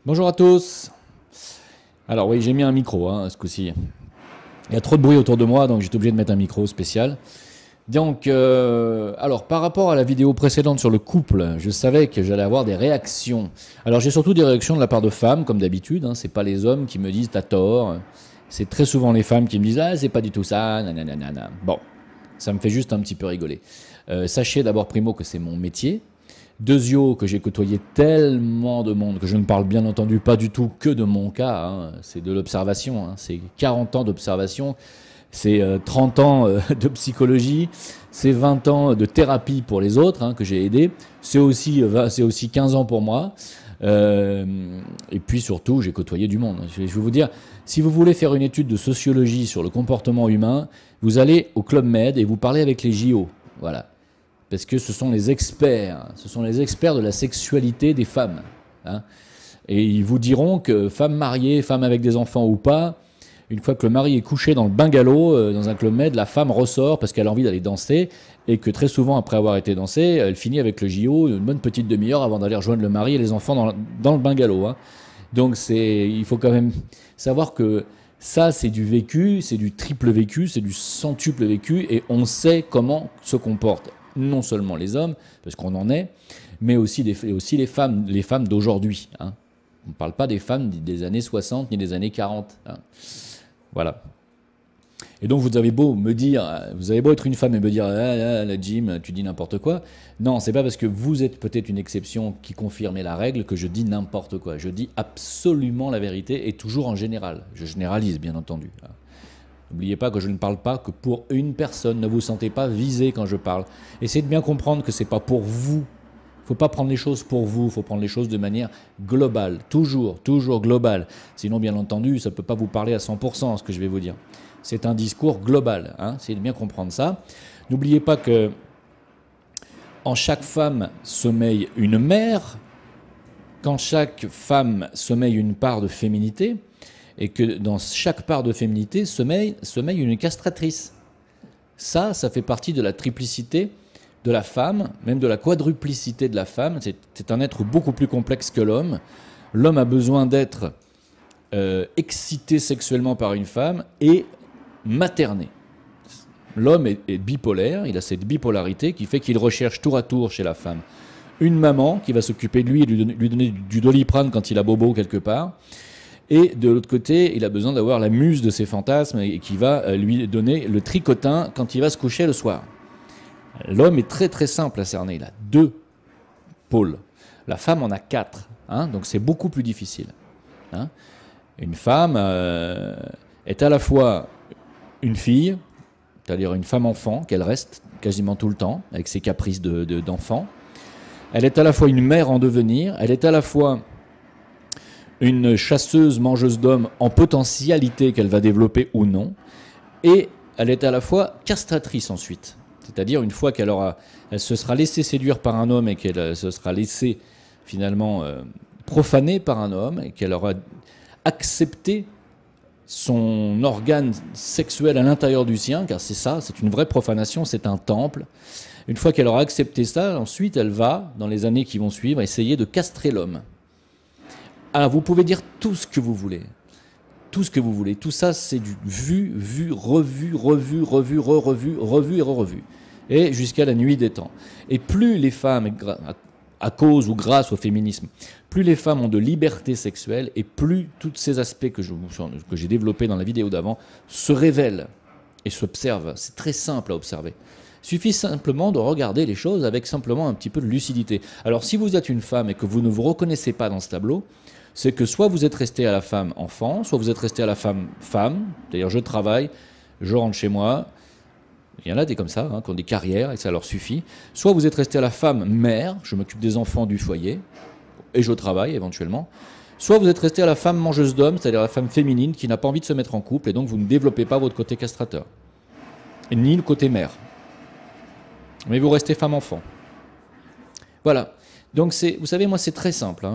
Bonjour à tous. Alors oui, j'ai mis un micro ce coup-ci. Il y a trop de bruit autour de moi, donc j'étais obligé de mettre un micro spécial. Donc, alors par rapport à la vidéo précédente sur le couple, je savais que j'allais avoir des réactions. Alors j'ai surtout des réactions de la part de femmes, comme d'habitude. C'est pas les hommes qui me disent t'as tort. C'est très souvent les femmes qui me disent ah c'est pas du tout ça, nanana. Bon, ça me fait juste un petit peu rigoler. Sachez d'abord primo que c'est mon métier. Deuxio, que j'ai côtoyé tellement de monde que je ne parle bien entendu pas du tout que de mon cas, c'est de l'observation, c'est 40 ans d'observation, c'est 30 ans de psychologie, c'est 20 ans de thérapie pour les autres que j'ai aidé, c'est aussi 15 ans pour moi, et puis surtout j'ai côtoyé du monde. Je vais vous dire, si vous voulez faire une étude de sociologie sur le comportement humain, vous allez au Club Med et vous parlez avec les JO, voilà. Parce que ce sont les experts de la sexualité des femmes. Et ils vous diront que femme mariée, femme avec des enfants ou pas, une fois que le mari est couché dans le bungalow, dans un Club Med, la femme ressort parce qu'elle a envie d'aller danser, et que très souvent, après avoir été dansée, elle finit avec le JO une bonne petite demi-heure avant d'aller rejoindre le mari et les enfants dans le bungalow. Donc il faut quand même savoir que ça, c'est du vécu, c'est du triple vécu, c'est du centuple vécu, et on sait comment se comportent non seulement les hommes, parce qu'on en est, mais aussi les femmes d'aujourd'hui. On ne parle pas des femmes des années 60 ni des années 40. Voilà. Et donc vous avez beau être une femme et me dire la Jim, tu dis n'importe quoi. Non, c'est pas parce que vous êtes peut-être une exception qui confirme la règle que je dis n'importe quoi. Je dis absolument la vérité et toujours en général. Je généralise, bien entendu. N'oubliez pas que je ne parle pas que pour une personne. Ne vous sentez pas visé quand je parle. Essayez de bien comprendre que ce n'est pas pour vous. Il ne faut pas prendre les choses pour vous. Il faut prendre les choses de manière globale. Toujours globale. Sinon, bien entendu, ça ne peut pas vous parler à 100% ce que je vais vous dire. C'est un discours global. Essayez de bien comprendre ça. N'oubliez pas que en chaque femme sommeille une mère. Qu'en chaque femme sommeille une part de féminité. Et que dans chaque part de féminité sommeille une castratrice. Ça fait partie de la triplicité de la femme, même de la quadruplicité de la femme. C'est un être beaucoup plus complexe que l'homme. L'homme a besoin d'être excité sexuellement par une femme et materné. L'homme est bipolaire, il a cette bipolarité qui fait qu'il recherche tour à tour chez la femme une maman qui va s'occuper de lui et lui donner du Doliprane quand il a bobo quelque part. Et de l'autre côté, il a besoin d'avoir la muse de ses fantasmes et qui va lui donner le tricotin quand il va se coucher le soir. L'homme est très très simple à cerner, il a 2 pôles. La femme en a 4, donc c'est beaucoup plus difficile. Une femme est à la fois une fille, c'est-à-dire une femme enfant, qu'elle reste quasiment tout le temps, avec ses caprices d'enfant. Elle est à la fois une mère en devenir, elle est à la fois une chasseuse mangeuse d'hommes en potentialité qu'elle va développer ou non, et elle est à la fois castratrice ensuite. C'est-à-dire une fois elle se sera laissée séduire par un homme et qu'elle se sera laissée finalement profanée par un homme et qu'elle aura accepté son organe sexuel à l'intérieur du sien, car c'est ça, c'est une vraie profanation, c'est un temple. Une fois qu'elle aura accepté ça, ensuite elle va, dans les années qui vont suivre, essayer de castrer l'homme. Alors vous pouvez dire tout ce que vous voulez. Tout ce que vous voulez. Tout ça, c'est du vu, revu et re-revu. Et jusqu'à la nuit des temps. Et plus les femmes, à cause ou grâce au féminisme, plus les femmes ont de liberté sexuelle et plus tous ces aspects que j'ai développés dans la vidéo d'avant se révèlent et s'observent. C'est très simple à observer. Il suffit simplement de regarder les choses avec simplement un petit peu de lucidité. Alors si vous êtes une femme et que vous ne vous reconnaissez pas dans ce tableau, c'est que soit vous êtes resté à la femme enfant, soit vous êtes resté à la femme femme, c'est-à-dire je travaille, je rentre chez moi, il y en a des comme ça, qui ont des carrières et ça leur suffit, soit vous êtes resté à la femme mère, je m'occupe des enfants du foyer, et je travaille éventuellement, soit vous êtes resté à la femme mangeuse d'hommes, c'est-à-dire la femme féminine qui n'a pas envie de se mettre en couple, et donc vous ne développez pas votre côté castrateur, ni le côté mère. Mais vous restez femme enfant. Voilà. Donc vous savez, moi c'est très simple,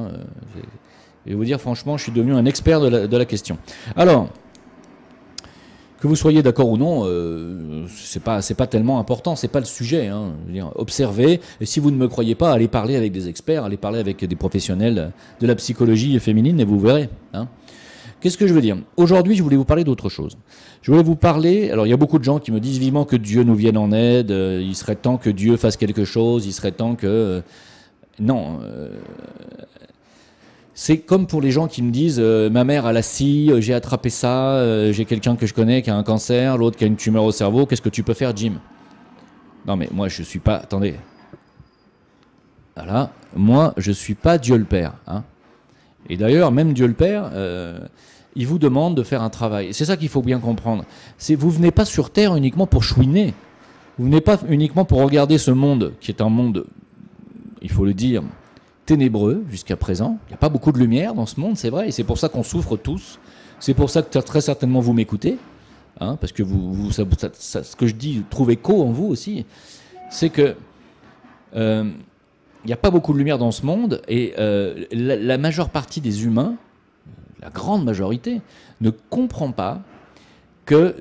je vais vous dire franchement, je suis devenu un expert de la question. Alors, Que vous soyez d'accord ou non, c'est pas tellement important, c'est pas le sujet. Hein. Je veux dire, observez, et si vous ne me croyez pas, allez parler avec des experts, allez parler avec des professionnels de la psychologie féminine et vous verrez. Hein. Qu'est-ce que je veux dire? Aujourd'hui, je voulais vous parler d'autre chose. Je voulais vous parler, alors il y a beaucoup de gens qui me disent vivement que Dieu nous vienne en aide, il serait temps que Dieu fasse quelque chose, il serait temps que... non, c'est comme pour les gens qui me disent ma mère a la scie, j'ai attrapé ça, j'ai quelqu'un que je connais qui a un cancer, l'autre qui a une tumeur au cerveau, qu'est-ce que tu peux faire, Jim? Non mais moi je suis pas... Attendez. Voilà, moi je suis pas Dieu le Père. Hein. Et d'ailleurs, même Dieu le Père, il vous demande de faire un travail. C'est ça qu'il faut bien comprendre. Vous venez pas sur Terre uniquement pour chouiner. Vous venez pas uniquement pour regarder ce monde, qui est un monde, il faut le dire, ténébreux jusqu'à présent. Il n'y a pas beaucoup de lumière dans ce monde, c'est vrai, et c'est pour ça qu'on souffre tous. C'est pour ça que très certainement vous m'écoutez, hein, parce que ce que je dis trouve écho en vous aussi. C'est que il n'y a pas beaucoup de lumière dans ce monde, et la majeure partie des humains, la grande majorité, ne comprend pas que,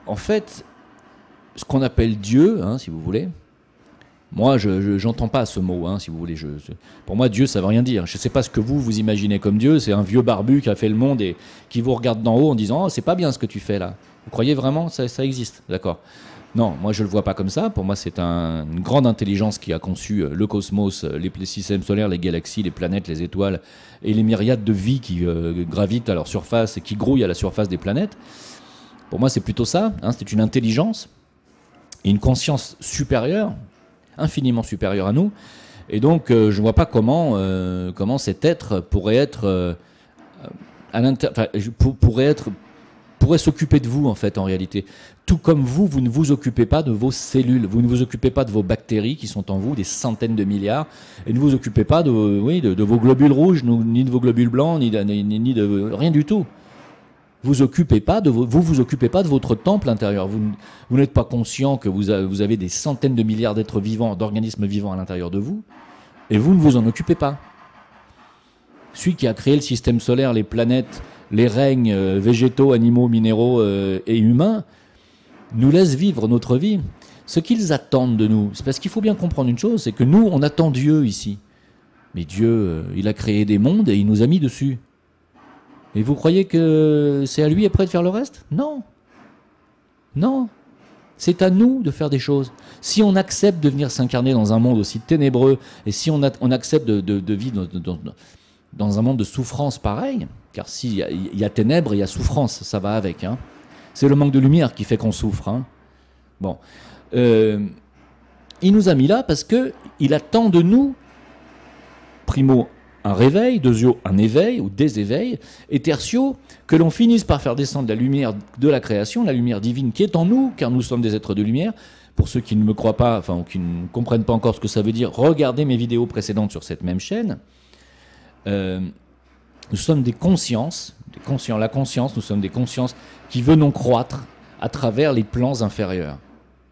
en fait, ce qu'on appelle Dieu, hein, si vous voulez. Moi, je n'entends pas ce mot, hein, si vous voulez. Pour moi, Dieu, ça ne veut rien dire. Je ne sais pas ce que vous imaginez comme Dieu. C'est un vieux barbu qui a fait le monde et qui vous regarde d'en haut en disant « Oh, c'est pas bien ce que tu fais là ». Vous croyez vraiment que ça existe? D'accord. Non, moi, je ne le vois pas comme ça. Pour moi, c'est une grande intelligence qui a conçu le cosmos, les systèmes solaires, les galaxies, les planètes, les étoiles et les myriades de vies qui gravitent à leur surface et qui grouillent à la surface des planètes. Pour moi, c'est plutôt ça. Hein, c'est une intelligence et une conscience supérieure, infiniment supérieur à nous, et donc je ne vois pas comment cet être pourrait être pourrait s'occuper de vous en fait en réalité. Tout comme vous ne vous occupez pas de vos cellules, vous ne vous occupez pas de vos bactéries qui sont en vous, des centaines de milliards, et ne vous occupez pas de vos globules rouges, ni de vos globules blancs, ni de rien du tout. Vous occupez pas de vous occupez pas de votre temple intérieur. Vous n'êtes pas conscient que vous avez des centaines de milliards d'êtres vivants, d'organismes vivants à l'intérieur de vous, et vous ne vous en occupez pas. Celui qui a créé le système solaire, les planètes, les règnes végétaux, animaux, minéraux et humains, nous laisse vivre notre vie. Ce qu'ils attendent de nous, c'est parce qu'il faut bien comprendre une chose, c'est que nous, on attend Dieu ici. Mais Dieu, il a créé des mondes et il nous a mis dessus. Et vous croyez que c'est à lui après de faire le reste? Non. Non. C'est à nous de faire des choses. Si on accepte de venir s'incarner dans un monde aussi ténébreux, et si on accepte de vivre dans un monde de souffrance pareil, car s'il y a ténèbres, il y a souffrance, ça va avec. Hein. C'est le manque de lumière qui fait qu'on souffre. Hein. Bon. Il nous a mis là parce qu'il attend de nous, primo, un réveil, deuxio, un éveil ou des éveils, et tertio, que l'on finisse par faire descendre la lumière de la création, la lumière divine qui est en nous, car nous sommes des êtres de lumière. Pour ceux qui ne me croient pas, enfin, ou qui ne comprennent pas encore ce que ça veut dire, regardez mes vidéos précédentes sur cette même chaîne. Nous sommes des consciences, la conscience, nous sommes des consciences qui venons croître à travers les plans inférieurs.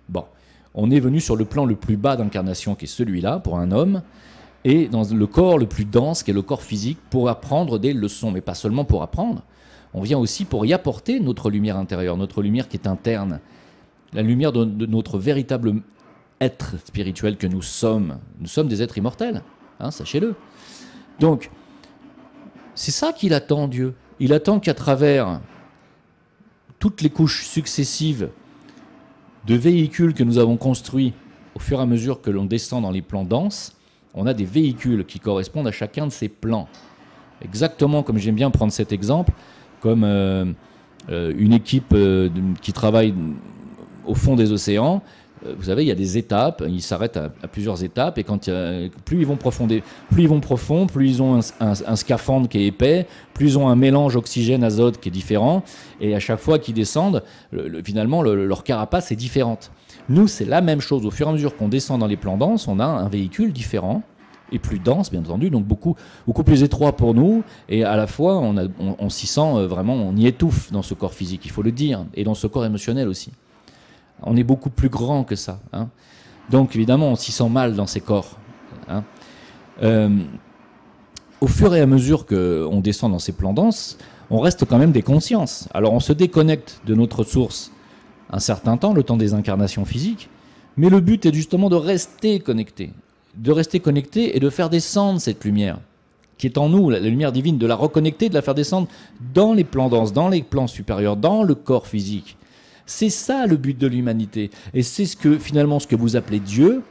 Bon, on est venu sur le plan le plus bas d'incarnation, qui est celui-là, pour un homme, et dans le corps le plus dense, qui est le corps physique, pour apprendre des leçons, mais pas seulement pour apprendre. On vient aussi pour y apporter notre lumière intérieure, notre lumière qui est interne, la lumière de notre véritable être spirituel que nous sommes. Nous sommes des êtres immortels, hein, sachez-le. Donc, c'est ça qu'il attend, Dieu. Il attend qu'à travers toutes les couches successives de véhicules que nous avons construits au fur et à mesure que l'on descend dans les plans denses, on a des véhicules qui correspondent à chacun de ces plans. Exactement comme j'aime bien prendre cet exemple, comme une équipe qui travaille au fond des océans. Vous savez, il y a des étapes, ils s'arrêtent à plusieurs étapes, et plus ils vont profond, plus ils ont un scaphandre qui est épais, plus ils ont un mélange oxygène-azote qui est différent, et à chaque fois qu'ils descendent, finalement, leur carapace est différente. Nous, c'est la même chose. Au fur et à mesure qu'on descend dans les plans denses, on a un véhicule différent, et plus dense, bien entendu, donc beaucoup plus étroit pour nous, et à la fois, on s'y sent vraiment, on y étouffe dans ce corps physique, il faut le dire, et dans ce corps émotionnel aussi. On est beaucoup plus grand que ça. Hein. Donc, évidemment, on s'y sent mal dans ces corps. Hein. au fur et à mesure qu'on descend dans ces plans denses, on reste quand même des consciences. Alors on se déconnecte de notre source un certain temps, le temps des incarnations physiques, mais le but est justement de rester connecté et de faire descendre cette lumière qui est en nous, la lumière divine, de la reconnecter, de la faire descendre dans les plans denses, dans les plans supérieurs, dans le corps physique. C'est ça le but de l'humanité. Et c'est finalement ce que vous appelez Dieu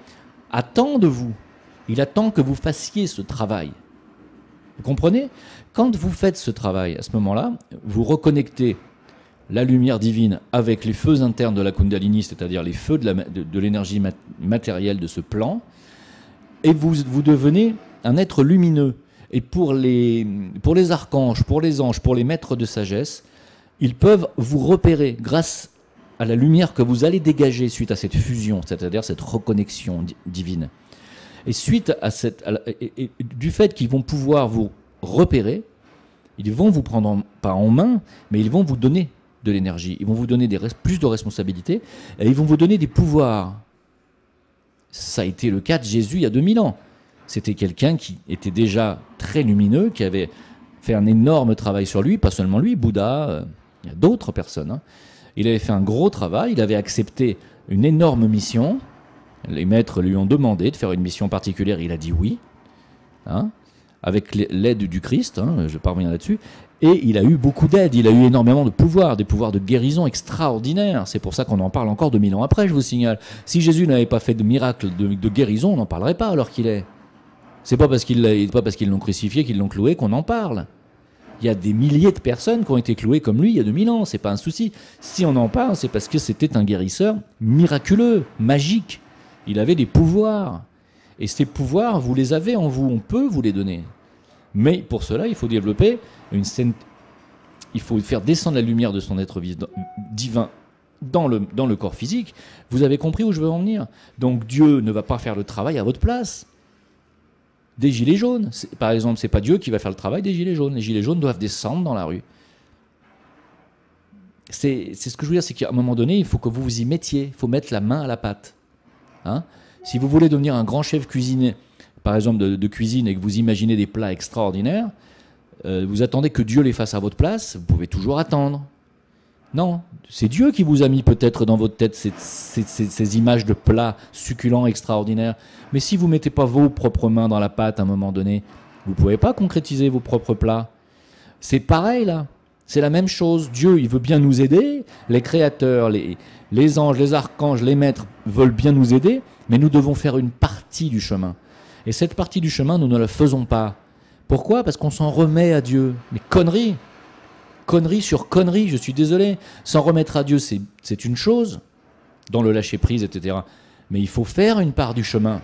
attend de vous. Il attend que vous fassiez ce travail. Vous comprenez? Quand vous faites ce travail, à ce moment-là, vous reconnectez la lumière divine avec les feux internes de la Kundalini, c'est-à-dire les feux de l'énergie matérielle de ce plan, et vous devenez un être lumineux. Et pour les archanges, pour les anges, pour les maîtres de sagesse, ils peuvent vous repérer grâce à la lumière que vous allez dégager suite à cette fusion, c'est-à-dire cette reconnexion divine. Et suite à du fait qu'ils vont pouvoir vous repérer, ils vont vous prendre pas en main, mais ils vont vous donner de l'énergie, ils vont vous donner plus de responsabilités, et ils vont vous donner des pouvoirs. Ça a été le cas de Jésus il y a 2000 ans. C'était quelqu'un qui était déjà très lumineux, qui avait fait un énorme travail sur lui, pas seulement lui, Bouddha, il y a d'autres personnes. Hein. Il avait fait un gros travail, il avait accepté une énorme mission. Les maîtres lui ont demandé de faire une mission particulière, il a dit oui, hein, avec l'aide du Christ, hein, je parviens là-dessus, et il a eu beaucoup d'aide, il a eu énormément de pouvoirs, des pouvoirs de guérison extraordinaires. C'est pour ça qu'on en parle encore 2000 ans après, je vous signale. Si Jésus n'avait pas fait de miracle de guérison, on n'en parlerait pas alors qu'il est. C'est pas parce qu'ils l'ont crucifié, qu'ils l'ont cloué qu'on en parle. Il y a des milliers de personnes qui ont été clouées comme lui il y a 2000 ans, c'est pas un souci. Si on en parle, c'est parce que c'était un guérisseur miraculeux, magique. Il avait des pouvoirs. Et ces pouvoirs, vous les avez en vous, on peut vous les donner. Mais pour cela, il faut développer il faut faire descendre la lumière de son être divin dans le corps physique. Vous avez compris où je veux en venir? Donc Dieu ne va pas faire le travail à votre place. Des gilets jaunes, par exemple, c'est pas Dieu qui va faire le travail des gilets jaunes. Les gilets jaunes doivent descendre dans la rue. C'est ce que je veux dire, c'est qu'à un moment donné, il faut que vous vous y mettiez. Il faut mettre la main à la pâte. Hein? Si vous voulez devenir un grand chef cuisinier, par exemple de cuisine, et que vous imaginez des plats extraordinaires, vous attendez que Dieu les fasse à votre place, vous pouvez toujours attendre. Non, c'est Dieu qui vous a mis peut-être dans votre tête ces images de plats succulents, extraordinaires. Mais si vous ne mettez pas vos propres mains dans la pâte à un moment donné, vous ne pouvez pas concrétiser vos propres plats. C'est pareil là, c'est la même chose. Dieu, il veut bien nous aider, les créateurs, les anges, les archanges, les maîtres veulent bien nous aider, mais nous devons faire une partie du chemin. Et cette partie du chemin, nous ne la faisons pas. Pourquoi? Parce qu'on s'en remet à Dieu. Mais conneries! Connerie sur connerie, je suis désolé. S'en remettre à Dieu, c'est une chose, dans le lâcher-prise, etc. Mais il faut faire une part du chemin.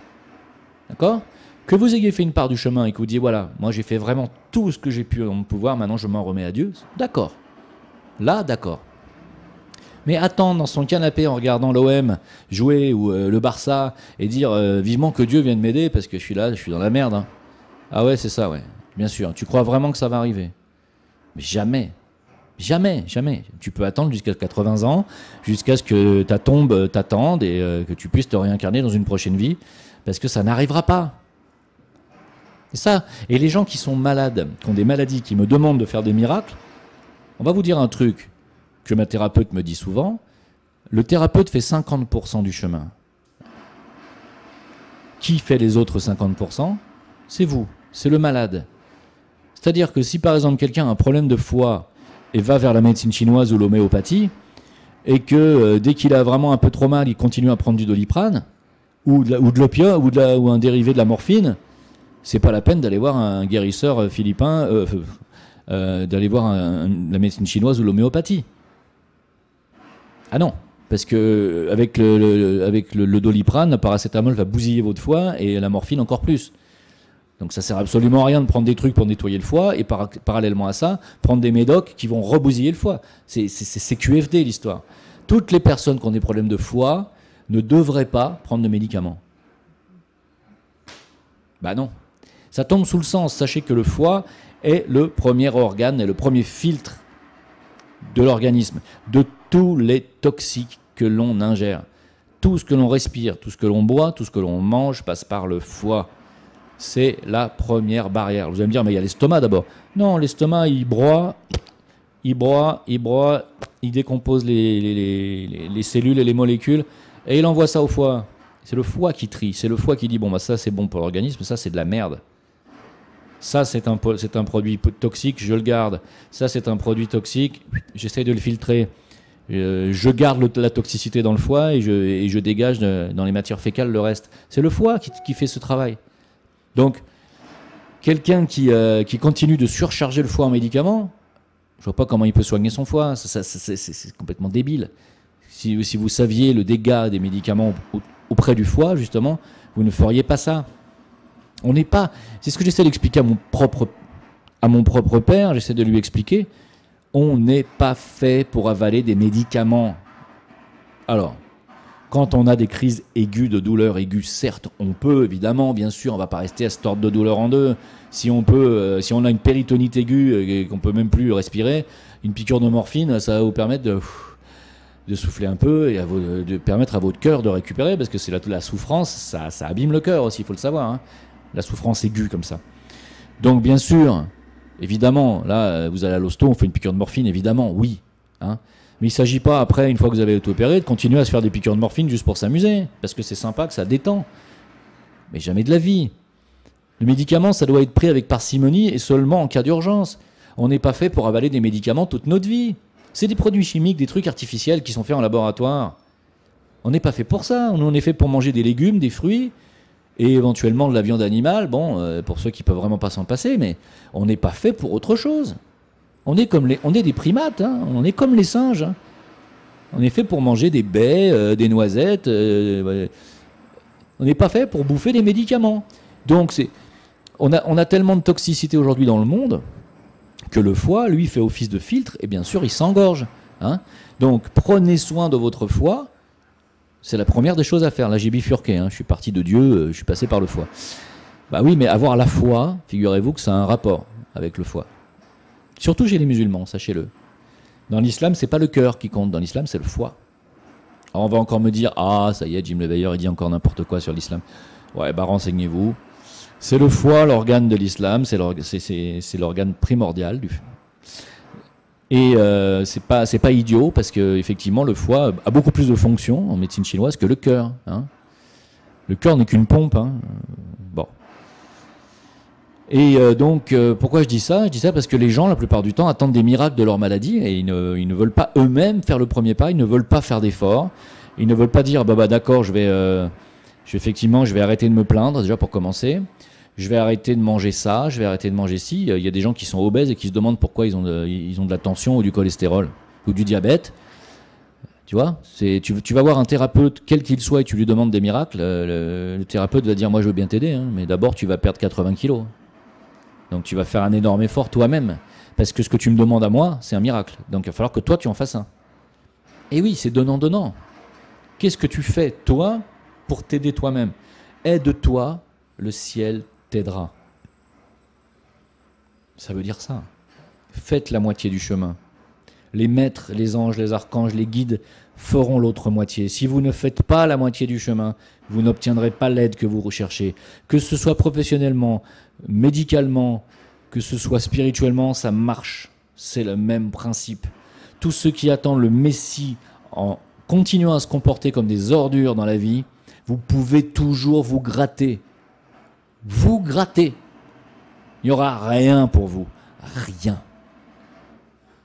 D'accord? Que vous ayez fait une part du chemin et que vous disiez, voilà, moi j'ai fait vraiment tout ce que j'ai pu en mon pouvoir, maintenant je m'en remets à Dieu, d'accord. Là, d'accord. Mais attendre dans son canapé en regardant l'OM jouer ou le Barça et dire vivement que Dieu vienne m'aider parce que je suis là, je suis dans la merde. Hein. Ah ouais, c'est ça, ouais. Bien sûr. Tu crois vraiment que ça va arriver? Mais jamais. Jamais, jamais. Tu peux attendre jusqu'à 80 ans, jusqu'à ce que ta tombe t'attende et que tu puisses te réincarner dans une prochaine vie, parce que ça n'arrivera pas. C'est ça. Et les gens qui sont malades, qui ont des maladies, qui me demandent de faire des miracles, on va vous dire un truc que ma thérapeute me dit souvent, le thérapeute fait 50% du chemin. Qui fait les autres 50%? C'est vous, c'est le malade. C'est-à-dire que si par exemple quelqu'un a un problème de foie et va vers la médecine chinoise ou l'homéopathie, et que dès qu'il a vraiment un peu trop mal, il continue à prendre du Doliprane, ou de l'opium, ou un dérivé de la morphine, c'est pas la peine d'aller voir un guérisseur philippin, d'aller voir la médecine chinoise ou l'homéopathie. Ah non, parce que avec le Doliprane, le paracétamol va bousiller votre foie et la morphine encore plus. Donc ça sert absolument à rien de prendre des trucs pour nettoyer le foie et parallèlement à ça, prendre des médocs qui vont rebousiller le foie. C'est QFD l'histoire. Toutes les personnes qui ont des problèmes de foie ne devraient pas prendre de médicaments. Bah non. Ça tombe sous le sens. Sachez que le foie est le premier organe et le premier filtre de l'organisme, de tous les toxiques que l'on ingère. Tout ce que l'on respire, tout ce que l'on boit, tout ce que l'on mange passe par le foie. C'est la première barrière. Vous allez me dire, mais il y a l'estomac d'abord. Non, l'estomac, il broie, il décompose les cellules et les molécules, et il envoie ça au foie. C'est le foie qui trie, c'est le foie qui dit, bon, bah, ça c'est bon pour l'organisme, ça c'est de la merde. Ça c'est un produit toxique, je le garde. Ça c'est un produit toxique, j'essaie de le filtrer. Je garde la toxicité dans le foie et je dégage dans les matières fécales le reste. C'est le foie qui fait ce travail. Donc, quelqu'un qui continue de surcharger le foie en médicaments, je vois pas comment il peut soigner son foie. C'est complètement débile. Si vous saviez le dégât des médicaments auprès du foie, justement, vous ne feriez pas ça. On n'est pas... C'est ce que j'essaie d'expliquer à mon propre père, j'essaie de lui expliquer. On n'est pas fait pour avaler des médicaments. Alors, quand on a des crises aiguës de douleur aiguë, certes, on peut, évidemment, bien sûr, on ne va pas rester à se tordre de douleur en deux. Si on a une péritonite aiguë et qu'on ne peut même plus respirer, une piqûre de morphine, ça va vous permettre de souffler un peu et de permettre à votre cœur de récupérer, parce que c'est la souffrance, ça abîme le cœur aussi, il faut le savoir, hein, la souffrance aiguë comme ça. Donc, bien sûr, évidemment, là, vous allez à l'hosto, on fait une piqûre de morphine, évidemment, oui. Hein. Mais il ne s'agit pas, après, une fois que vous avez été opéré, de continuer à se faire des piqûres de morphine juste pour s'amuser, parce que c'est sympa, que ça détend. Mais jamais de la vie. Le médicament, ça doit être pris avec parcimonie et seulement en cas d'urgence. On n'est pas fait pour avaler des médicaments toute notre vie. C'est des produits chimiques, des trucs artificiels qui sont faits en laboratoire. On n'est pas fait pour ça. On est fait pour manger des légumes, des fruits, et éventuellement de la viande animale, bon, pour ceux qui peuvent vraiment pas s'en passer, mais on n'est pas fait pour autre chose. On est des primates, hein, on est comme les singes. Hein. On est fait pour manger des baies, des noisettes. On n'est pas fait pour bouffer des médicaments. Donc on a tellement de toxicité aujourd'hui dans le monde que le foie, lui, fait office de filtre et bien sûr, il s'engorge. Hein. Donc prenez soin de votre foie. C'est la première des choses à faire. Là, j'ai bifurqué. Hein. Je suis parti de Dieu, je suis passé par le foie. Bah oui, mais avoir la foi, figurez-vous que ça a un rapport avec le foie. Surtout chez les musulmans, sachez-le. Dans l'islam, c'est pas le cœur qui compte. Dans l'islam, c'est le foie. Alors, on va encore me dire, ah, ça y est, Jim Leveilleur, il dit encore n'importe quoi sur l'islam. Ouais, bah renseignez-vous. C'est le foie, l'organe de l'islam. C'est l'organe primordial du. Et c'est pas idiot parce que effectivement le foie a beaucoup plus de fonctions en médecine chinoise que le cœur. Hein. Le cœur n'est qu'une pompe. Hein. Bon. Et donc pourquoi je dis ça? Je dis ça parce que les gens la plupart du temps attendent des miracles de leur maladie et ils ne veulent pas eux-mêmes faire le premier pas. Ils ne veulent pas faire d'efforts. Ils ne veulent pas dire bah d'accord, je vais arrêter de me plaindre déjà pour commencer. Je vais arrêter de manger ça, je vais arrêter de manger ci. Il y a des gens qui sont obèses et qui se demandent pourquoi ils ont de la tension ou du cholestérol ou du diabète. Tu vois, tu vas voir un thérapeute, quel qu'il soit, et tu lui demandes des miracles. Le thérapeute va dire, moi je veux bien t'aider, hein, mais d'abord tu vas perdre 80 kilos. Donc tu vas faire un énorme effort toi-même. Parce que ce que tu me demandes à moi, c'est un miracle. Donc il va falloir que toi tu en fasses un. Et oui, c'est donnant-donnant. Qu'est-ce que tu fais, toi, pour t'aider toi-même? Aide-toi, le ciel t'aidera. Ça veut dire ça. Faites la moitié du chemin. Les maîtres, les anges, les archanges, les guides feront l'autre moitié. Si vous ne faites pas la moitié du chemin, vous n'obtiendrez pas l'aide que vous recherchez. Que ce soit professionnellement, médicalement, que ce soit spirituellement, ça marche. C'est le même principe. Tous ceux qui attendent le Messie en continuant à se comporter comme des ordures dans la vie, vous pouvez toujours vous gratter. Vous grattez. Il n'y aura rien pour vous. Rien.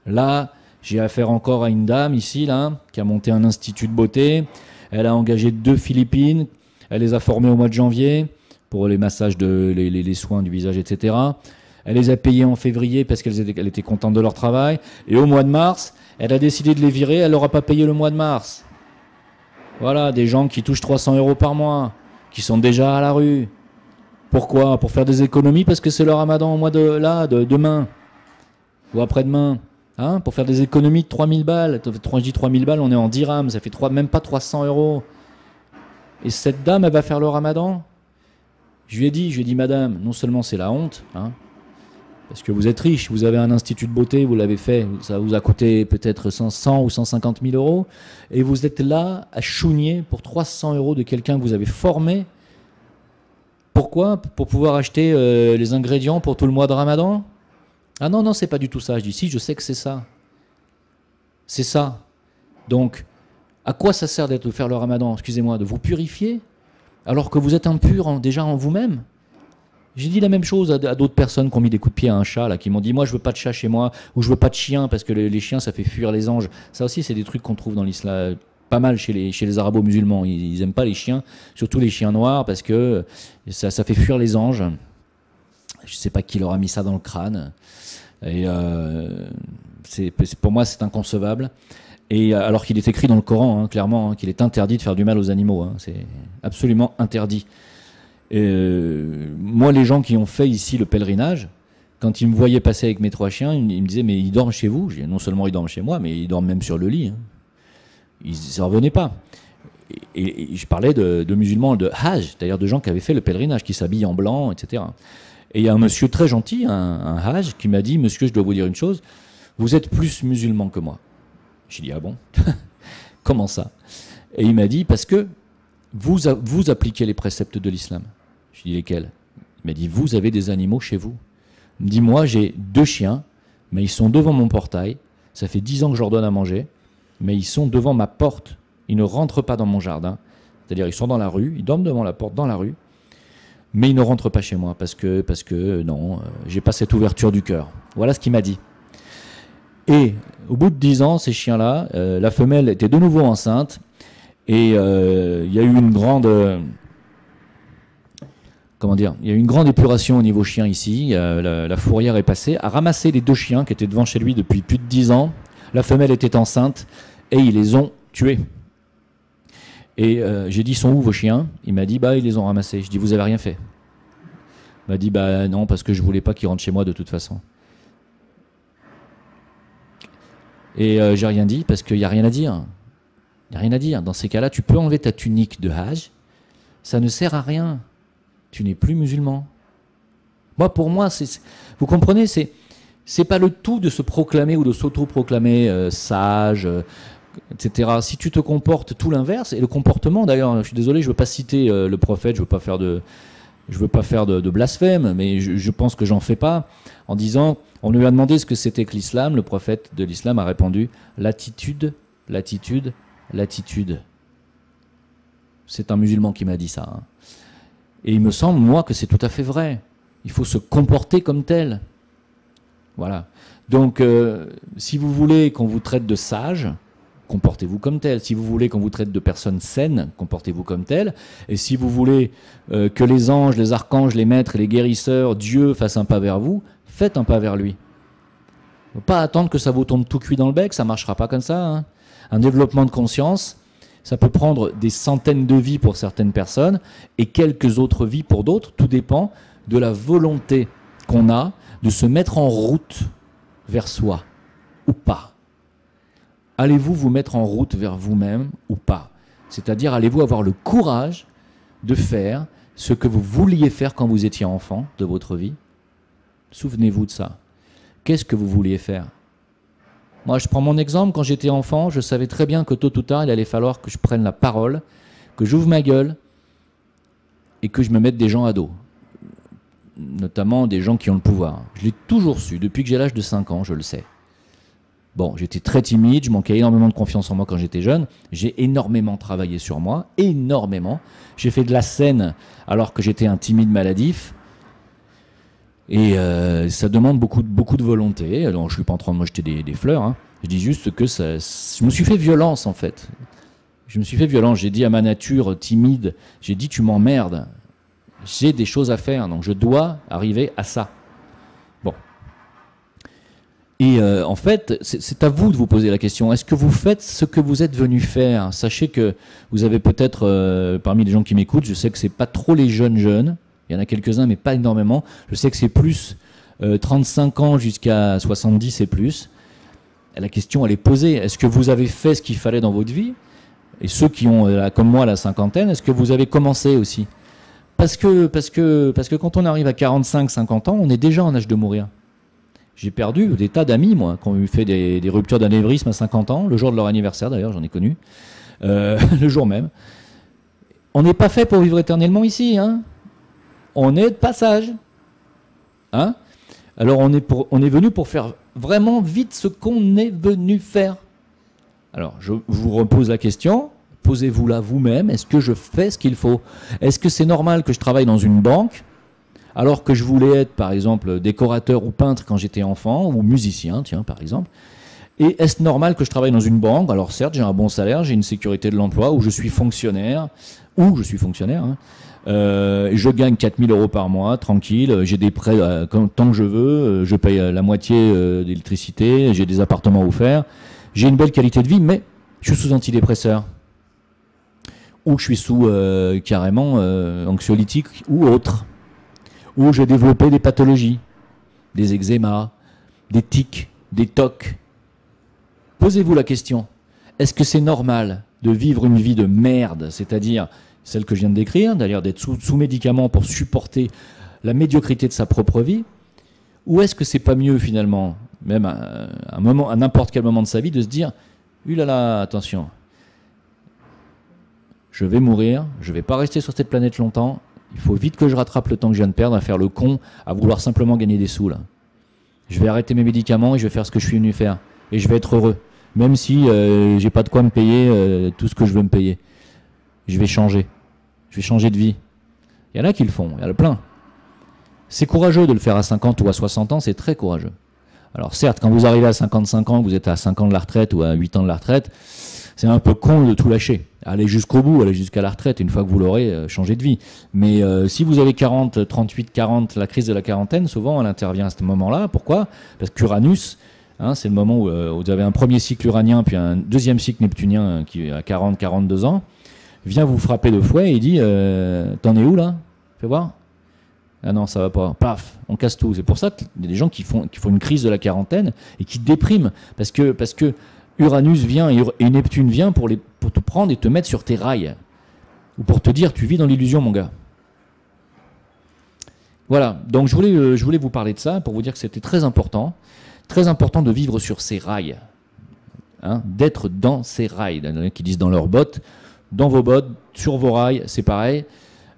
Là, j'ai affaire encore à une dame ici, là, qui a monté un institut de beauté. Elle a engagé 2 Philippines. Elle les a formées au mois de janvier pour les massages, les soins du visage, etc. Elle les a payés en février parce qu'elle était contente de leur travail. Et au mois de mars, elle a décidé de les virer. Elle leur a pas payé le mois de mars. Voilà, des gens qui touchent 300 € par mois, qui sont déjà à la rue. Pourquoi? Pour faire des économies parce que c'est le ramadan au mois de demain ou après-demain. Hein, pour faire des économies de 3000 balles. Je dis 3000 balles, on est en dirhams, ça fait même pas 300 €. Et cette dame, elle va faire le ramadan. Je lui ai dit, madame, non seulement c'est la honte, hein, parce que vous êtes riche, vous avez un institut de beauté, vous l'avez fait, ça vous a coûté peut-être 100 ou 150 000 €, et vous êtes là à chougner pour 300 € de quelqu'un que vous avez formé Pourquoi? Pour pouvoir acheter les ingrédients pour tout le mois de Ramadan? Ah non, non, c'est pas du tout ça. Je dis, si, je sais que c'est ça. C'est ça. Donc, à quoi ça sert de faire le Ramadan? Excusez-moi, de vous purifier alors que vous êtes impur déjà en vous-même? J'ai dit la même chose à d'autres personnes qui ont mis des coups de pied à un chat, là, qui m'ont dit, moi, je veux pas de chat chez moi, ou je veux pas de chien, parce que les chiens, ça fait fuir les anges. Ça aussi, c'est des trucs qu'on trouve dans l'islam, pas mal chez les arabo-musulmans. Ils aiment pas les chiens, surtout les chiens noirs, parce que ça fait fuir les anges. Je sais pas qui leur a mis ça dans le crâne. Et pour moi, c'est inconcevable. Et alors qu'il est écrit dans le Coran, hein, clairement, hein, qu'il est interdit de faire du mal aux animaux. Hein, c'est absolument interdit. Moi, les gens qui ont fait ici le pèlerinage, quand ils me voyaient passer avec mes 3 chiens, ils me disaient, mais ils dorment chez vous? Je dis, non seulement ils dorment chez moi, mais ils dorment même sur le lit. Hein. Ils ne revenaient pas. Et je parlais de musulmans de Hajj, c'est-à-dire de gens qui avaient fait le pèlerinage, qui s'habillent en blanc, etc. Et il y a un monsieur très gentil, un Hajj, qui m'a dit, monsieur, je dois vous dire une chose, vous êtes plus musulman que moi. J'ai dit, ah bon? Comment ça? Et il m'a dit, parce que vous appliquez les préceptes de l'islam. Je lui ai dit, lesquels? Il m'a dit, vous avez des animaux chez vous. Il me dit, moi j'ai 2 chiens, mais ils sont devant mon portail. Ça fait 10 ans que je leur donne à manger, mais ils sont devant ma porte. Ils ne rentrent pas dans mon jardin. C'est-à-dire, ils sont dans la rue, ils dorment devant la porte, dans la rue, mais ils ne rentrent pas chez moi parce que non, j'ai pas cette ouverture du cœur. Voilà ce qu'il m'a dit. Et au bout de 10 ans, ces chiens-là, la femelle était de nouveau enceinte. Et il y a eu une grande, il y a eu une grande épuration au niveau chien ici. La fourrière est passée, a ramassé les 2 chiens qui étaient devant chez lui depuis plus de 10 ans. La femelle était enceinte et ils les ont tués. Et j'ai dit, sont où vos chiens? Il m'a dit, bah ils les ont ramassés. Je dis, vous avez rien fait? Il m'a dit, bah non, parce que je voulais pas qu'ils rentrent chez moi de toute façon. Et j'ai rien dit parce qu'il n'y a rien à dire. Il n'y a rien à dire. Dans ces cas-là, tu peux enlever ta tunique de Hajj. Ça ne sert à rien. Tu n'es plus musulman. Pour moi, vous comprenez, c'est pas le tout de se proclamer ou de s'auto-proclamer sage, etc. Si tu te comportes tout l'inverse, et le comportement, d'ailleurs, je suis désolé, je ne veux pas citer le prophète, je ne veux pas faire de blasphème, mais je pense que j'en fais pas, en disant, on lui a demandé ce que c'était que l'islam, le prophète de l'islam a répondu, l'attitude. C'est un musulman qui m'a dit ça. Hein. Et il me semble, moi, que c'est tout à fait vrai. Il faut se comporter comme tel. Voilà. Donc, si vous voulez qu'on vous traite de sage, comportez-vous comme tel. Si vous voulez qu'on vous traite de personnes saines, comportez-vous comme tel. Et si vous voulez que les anges, les archanges, les maîtres, les guérisseurs, Dieu fassent un pas vers vous, faites un pas vers lui. Il ne faut pas attendre que ça vous tombe tout cuit dans le bec, ça ne marchera pas comme ça. Hein. Un développement de conscience, ça peut prendre des centaines de vies pour certaines personnes et quelques autres vies pour d'autres. Tout dépend de la volonté qu'on a de se mettre en route vers soi ou pas. Allez-vous vous mettre en route vers vous-même ou pas? C'est-à-dire, allez-vous avoir le courage de faire ce que vous vouliez faire quand vous étiez enfant de votre vie? Souvenez-vous de ça. Qu'est-ce que vous vouliez faire? Moi, je prends mon exemple. Quand j'étais enfant, je savais très bien que tôt ou tard, il allait falloir que je prenne la parole, que j'ouvre ma gueule et que je me mette des gens à dos. Notamment des gens qui ont le pouvoir. Je l'ai toujours su. Depuis que j'ai l'âge de 5 ans, je le sais. Bon, j'étais très timide, je manquais énormément de confiance en moi quand j'étais jeune. J'ai énormément travaillé sur moi, énormément. J'ai fait de la scène alors que j'étais un timide maladif. Et ça demande beaucoup de volonté. Alors, je ne suis pas en train de me jeter des fleurs. Hein. Je dis juste que je me suis fait violence, en fait. Je me suis fait violence. J'ai dit à ma nature timide, j'ai dit, tu m'emmerdes. J'ai des choses à faire, donc je dois arriver à ça. Bon. Et en fait, c'est à vous de vous poser la question. Est-ce que vous faites ce que vous êtes venu faire? Sachez que vous avez peut-être, parmi les gens qui m'écoutent, je sais que ce n'est pas trop les jeunes. Il y en a quelques-uns, mais pas énormément. Je sais que c'est plus 35 ans jusqu'à 70 et plus. Et la question, elle est posée. Est-ce que vous avez fait ce qu'il fallait dans votre vie? Et ceux qui ont, comme moi, la cinquantaine, est-ce que vous avez commencé aussi? Parce que quand on arrive à 45, 50 ans, on est déjà en âge de mourir. J'ai perdu des tas d'amis, moi, qui ont eu fait des ruptures d'anévrisme à 50 ans, le jour de leur anniversaire d'ailleurs, j'en ai connu, le jour même. On n'est pas fait pour vivre éternellement ici, hein. on est de passage. Hein? Alors on est venu pour faire vraiment vite ce qu'on est venu faire. Alors je vous repose la question, posez-vous-la vous-même, est-ce que je fais ce qu'il faut? Est-ce que c'est normal que je travaille dans une banque alors que je voulais être par exemple décorateur ou peintre quand j'étais enfant, ou musicien, tiens par exemple? Et est-ce normal que je travaille dans une banque? Alors certes, j'ai un bon salaire, j'ai une sécurité de l'emploi, ou je suis fonctionnaire, hein. Je gagne 4 000 € par mois, tranquille, j'ai des prêts tant que je veux, je paye la moitié d'électricité, j'ai des appartements offerts, j'ai une belle qualité de vie, mais je suis sous antidépresseur. Ou je suis sous carrément anxiolytique ou autre. Ou j'ai développé des pathologies, des eczémas, des tics, des tocs. Posez-vous la question, est-ce que c'est normal de vivre une vie de merde, c'est-à-dire celle que je viens de décrire, d'ailleurs d'être sous médicaments pour supporter la médiocrité de sa propre vie, ou est-ce que c'est pas mieux finalement, même à n'importe quel moment de sa vie, de se dire « Ulala, attention, je vais mourir, je vais pas rester sur cette planète longtemps, il faut vite que je rattrape le temps que je viens de perdre à faire le con, à vouloir simplement gagner des sous là. Je vais arrêter mes médicaments et je vais faire ce que je suis venu faire. Et je vais être heureux, même si j'ai pas de quoi me payer tout ce que je veux me payer. Je vais changer de vie. Il y en a qui le font, il y en a plein. C'est courageux de le faire à 50 ou à 60 ans, c'est très courageux. Alors certes, quand vous arrivez à 55 ans, vous êtes à 5 ans de la retraite ou à 8 ans de la retraite, c'est un peu con de tout lâcher. Allez jusqu'au bout, allez jusqu'à la retraite, une fois que vous l'aurez, changé de vie. Mais si vous avez 40, 38, 40, la crise de la quarantaine, souvent elle intervient à ce moment-là. Pourquoi? Parce qu'Uranus, hein, c'est le moment où vous avez un premier cycle uranien, puis un deuxième cycle neptunien qui a 40, 42 ans, vient vous frapper de fouet et il dit t'en es où là? Fais voir. Ah non, ça va pas. Paf, on casse tout. C'est pour ça qu'il y a des gens qui font une crise de la quarantaine et qui dépriment. Parce que Uranus vient et Neptune vient pour te prendre et te mettre sur tes rails. Ou pour te dire, tu vis dans l'illusion, mon gars. Voilà, donc je voulais vous parler de ça pour vous dire que c'était très important de vivre sur ces rails. Hein, d'être dans ces rails. Il y en a qui disent dans leurs bottes, dans vos bottes, sur vos rails, c'est pareil.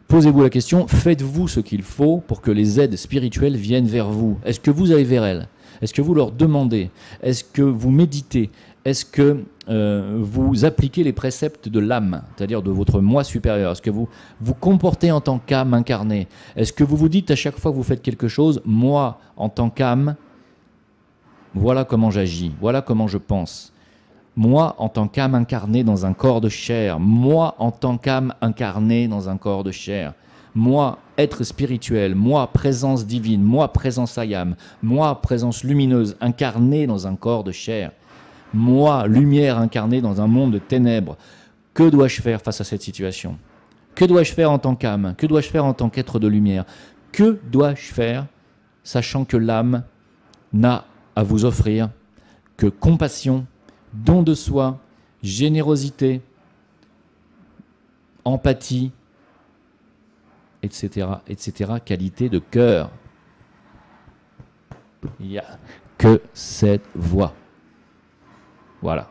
Posez-vous la question, faites-vous ce qu'il faut pour que les aides spirituelles viennent vers vous? Est-ce que vous allez vers elles? Est-ce que vous leur demandez? Est-ce que vous méditez? Est-ce que vous appliquez les préceptes de l'âme, c'est-à-dire de votre moi supérieur? Est-ce que vous vous comportez en tant qu'âme incarnée? Est-ce que vous vous dites à chaque fois que vous faites quelque chose, moi, en tant qu'âme, voilà comment j'agis, voilà comment je pense. Moi, en tant qu'âme incarnée dans un corps de chair. Moi, en tant qu'âme incarnée dans un corps de chair. Moi, être spirituel. Moi, présence divine. Moi, présence ayam. Moi, présence lumineuse incarnée dans un corps de chair. Moi, lumière incarnée dans un monde de ténèbres. Que dois-je faire face à cette situation? Que dois-je faire en tant qu'âme? Que dois-je faire en tant qu'être de lumière? Que dois-je faire, sachant que l'âme n'a à vous offrir que compassion, don de soi, générosité, empathie, etc., etc., qualité de cœur. Il n'y a que cette voie. Voilà.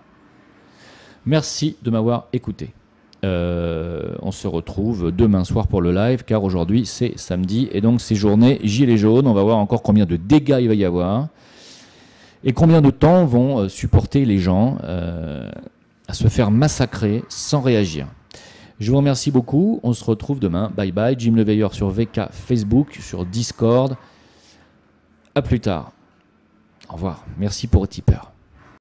Merci de m'avoir écouté. On se retrouve demain soir pour le live, car aujourd'hui c'est samedi, et donc c'est journée gilet jaune. On va voir encore combien de dégâts il va y avoir. Et combien de temps vont supporter les gens à se faire massacrer sans réagir. Je vous remercie beaucoup. On se retrouve demain. Bye bye. Jim Leveilleur sur VK, Facebook, sur Discord. À plus tard. Au revoir. Merci pour les tipeurs.